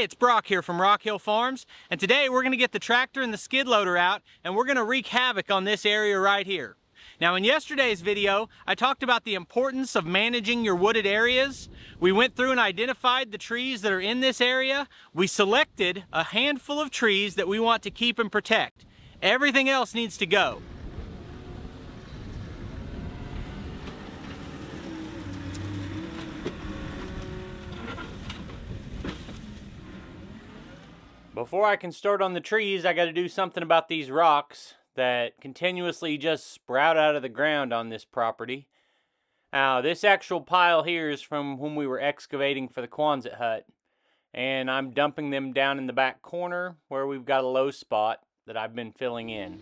Hey, it's Brock here from Rock Hill Farms, and today we're going to get the tractor and the skid loader out, and we're going to wreak havoc on this area right here. Now, in yesterday's video, I talked about the importance of managing your wooded areas. We went through and identified the trees that are in this area. We selected a handful of trees that we want to keep and protect. Everything else needs to go. Before I can start on the trees, I got to do something about these rocks that continuously just sprout out of the ground on this property. Now, this actual pile here is from when we were excavating for the Quonset hut, and I'm dumping them down in the back corner where we've got a low spot that I've been filling in.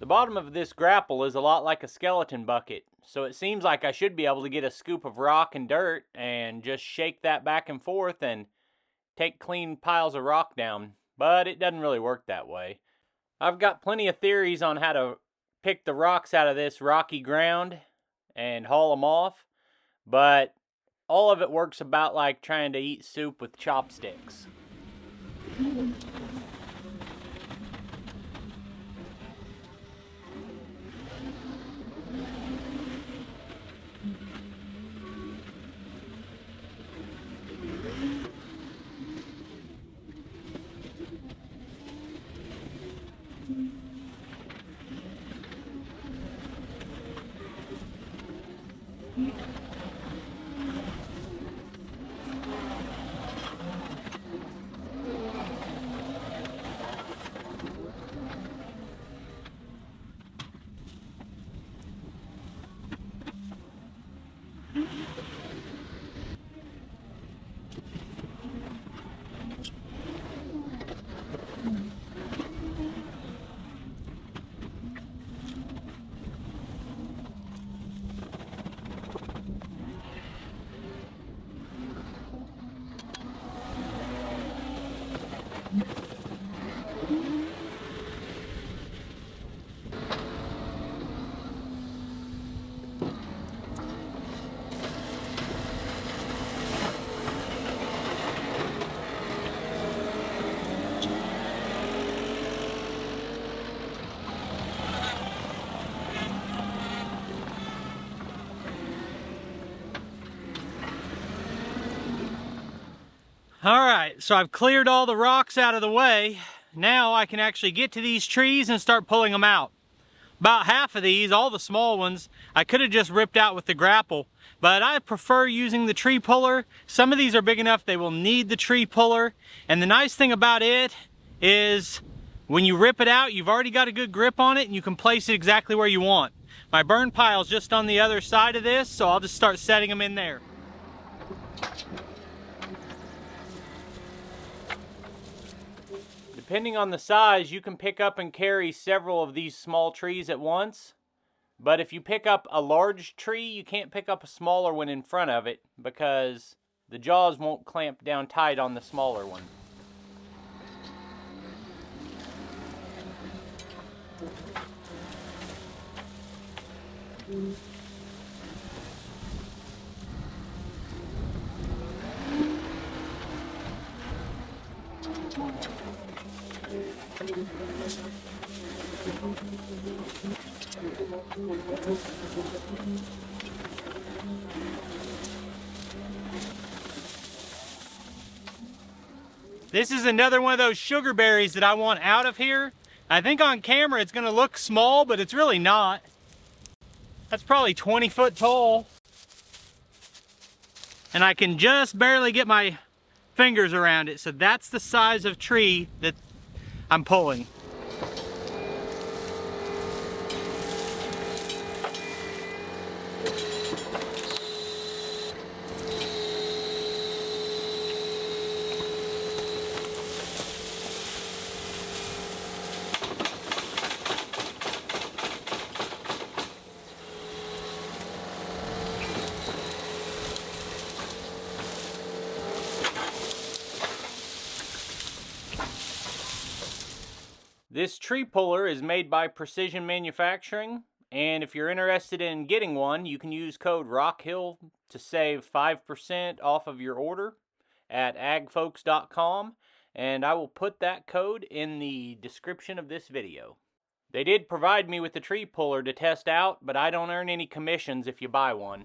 The bottom of this grapple is a lot like a skeleton bucket, so it seems like I should be able to get a scoop of rock and dirt and just shake that back and forth and take clean piles of rock down, but it doesn't really work that way. I've got plenty of theories on how to pick the rocks out of this rocky ground and haul them off, but all of it works about like trying to eat soup with chopsticks. Alright, so I've cleared all the rocks out of the way. Now I can actually get to these trees and start pulling them out. About half of these, all the small ones, I could have just ripped out with the grapple, but I prefer using the tree puller. Some of these are big enough they will need the tree puller, and the nice thing about it is when you rip it out, you've already got a good grip on it and you can place it exactly where you want. My burn pile is just on the other side of this, so I'll just start setting them in there. Depending on the size, you can pick up and carry several of these small trees at once. But if you pick up a large tree, you can't pick up a smaller one in front of it because the jaws won't clamp down tight on the smaller one. This is another one of those sugar berries that I want out of here. I think on camera it's going to look small, but it's really not. That's probably 20 foot tall. And I can just barely get my fingers around it. So that's the size of tree that I'm pulling. This tree puller is made by Precision Manufacturing, and if you're interested in getting one, you can use code ROCKHILL to save 5% off of your order at agfolks.com, and I will put that code in the description of this video. They did provide me with the tree puller to test out, but I don't earn any commissions if you buy one.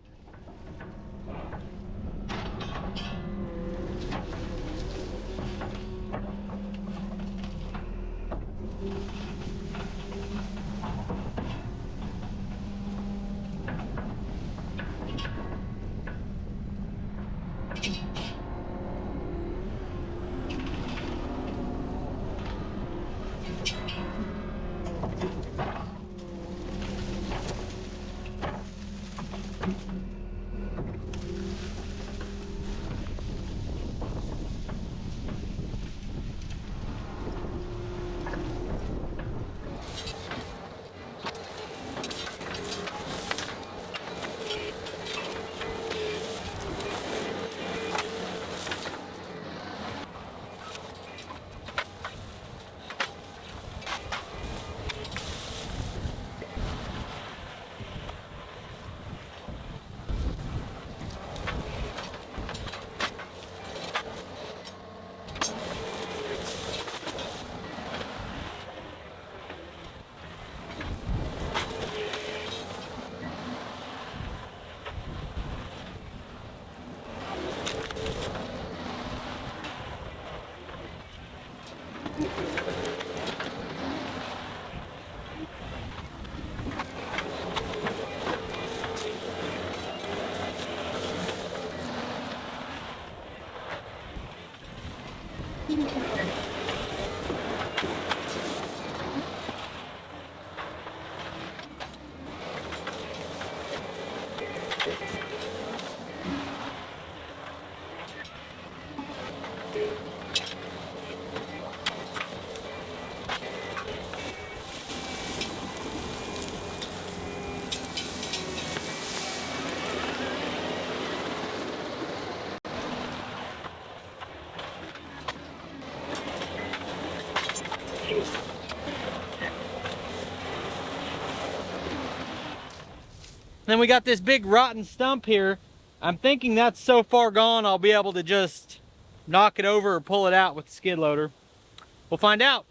Then we got this big rotten stump here. I'm thinking that's so far gone I'll be able to just knock it over or pull it out with the skid loader. We'll find out.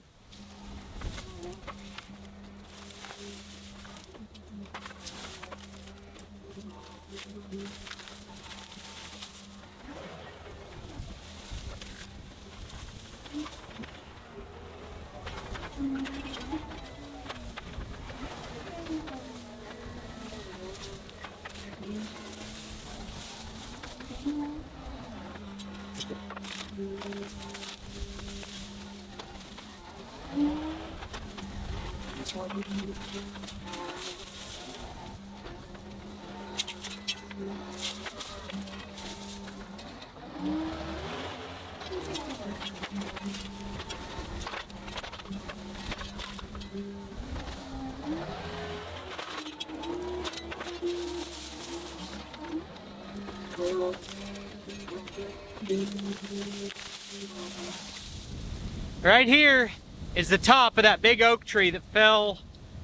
Right here is the top of that big oak tree that fell,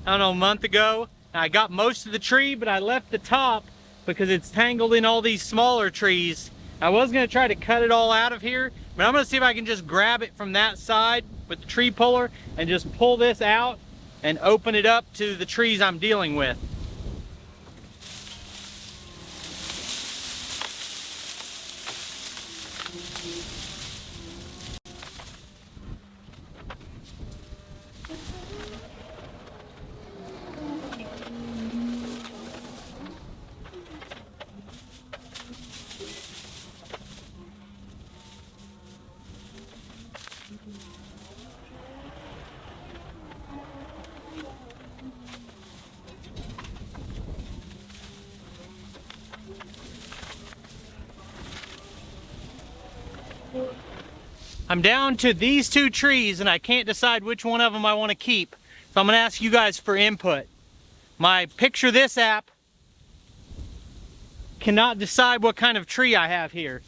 I don't know, a month ago. I got most of the tree, but I left the top because it's tangled in all these smaller trees. I was gonna try to cut it all out of here, but I'm gonna see if I can just grab it from that side with the tree puller and just pull this out and open it up to the trees I'm dealing with. I'm down to these 2 trees and I can't decide which one of them I want to keep. So I'm going to ask you guys for input. My Picture This app cannot decide what kind of tree I have here.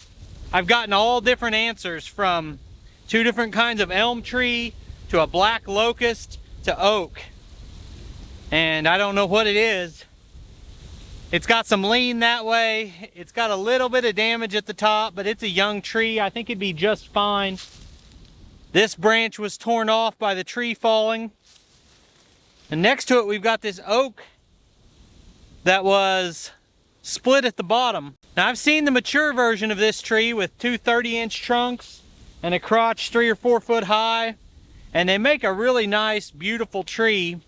I've gotten all different answers, from 2 different kinds of elm tree to a black locust to oak. And I don't know what it is. It's got some lean that way. It's got a little bit of damage at the top, but it's a young tree. I think it'd be just fine. This branch was torn off by the tree falling. And next to it, we've got this oak that was split at the bottom. Now, I've seen the mature version of this tree with 2 30-inch trunks and a crotch 3 or 4 foot high. And they make a really nice, beautiful tree,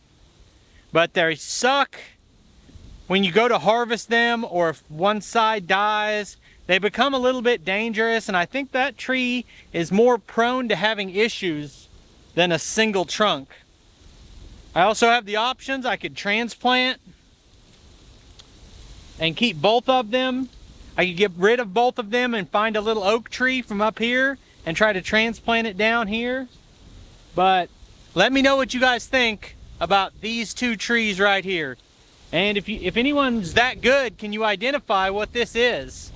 but they suck when you go to harvest them, or if one side dies, they become a little bit dangerous, and I think that tree is more prone to having issues than a single trunk. I also have the options. I could transplant and keep both of them. I could get rid of both of them and find a little oak tree from up here and try to transplant it down here. But let me know what you guys think about these 2 trees right here. And if anyone's that good, can you identify what this is?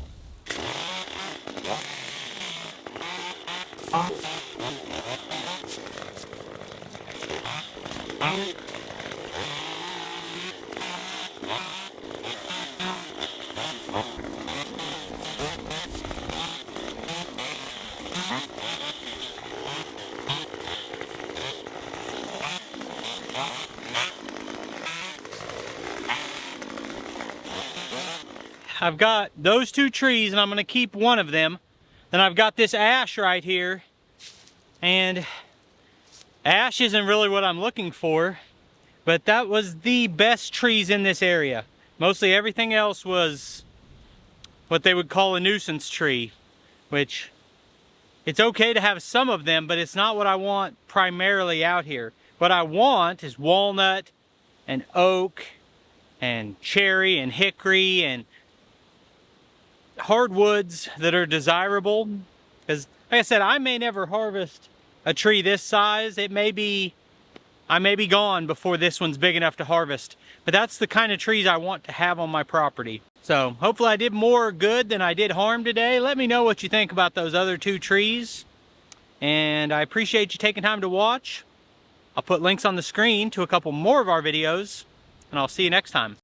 I've got those 2 trees and I'm going to keep one of them. Then I've got this ash right here, and ash isn't really what I'm looking for, but that was the best trees in this area. Mostly everything else was what they would call a nuisance tree, which it's okay to have some of them, but it's not what I want primarily out here. What I want is walnut and oak and cherry and hickory and hardwoods that are desirable. Because like I said, I may never harvest a tree this size. I may be gone before this one's big enough to harvest, but that's the kind of trees I want to have on my property. So hopefully I did more good than I did harm today. Let me know what you think about those other 2 trees, and I appreciate you taking time to watch. I'll put links on the screen to a couple more of our videos, and I'll see you next time.